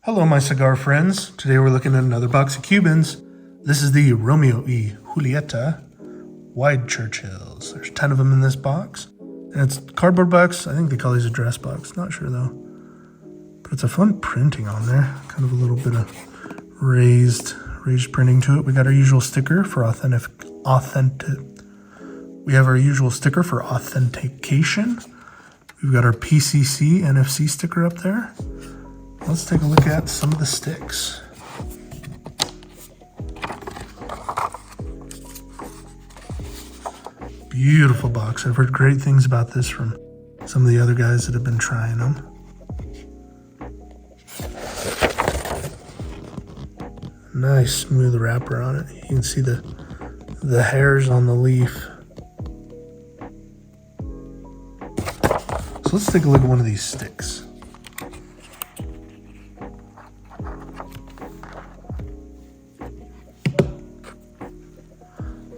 Hello, my cigar friends. Today we're looking at another box of Cubans. This is the Romeo y Julieta wide Churchills. There's 10 of them in this box. And it's cardboard box. I think they call these a dress box. Not sure though. But it's a fun printing on there. Kind of a little bit of raised printing to it. We got our usual sticker for We have our usual sticker for authentication. We've got our PCC NFC sticker up there. Let's take a look at some of the sticks. Beautiful box. I've heard great things about this from some of the other guys that have been trying them. Nice smooth wrapper on it. You can see the hairs on the leaf. So let's take a look at one of these sticks.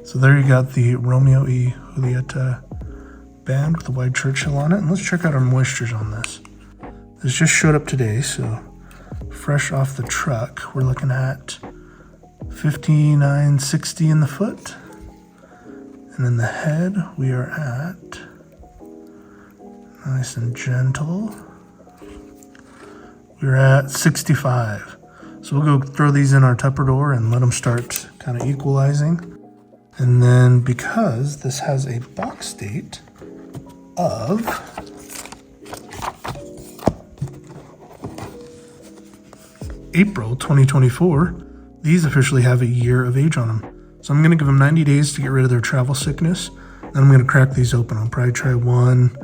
So there you got the Romeo y Julieta band with the wide Churchill on it. And let's check out our moistures on this. This just showed up today, so fresh off the truck, we're looking at 5960 in the foot. And in the head, we are at, nice and gentle, we're at 65. So we'll go throw these in our Tupperware and let them start kind of equalizing. And then because this has a box date of April 2024, these officially have a year of age on them. So I'm going to give them 90 days to get rid of their travel sickness. Then I'm going to crack these open. I'll probably try one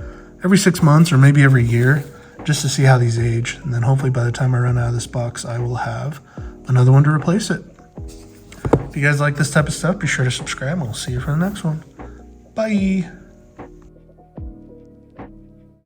every 6 months or maybe every year just to see how these age. And then hopefully by the time I run out of this box, I will have another one to replace it. If you guys like this type of stuff, be sure to subscribe and we'll see you for the next one. Bye.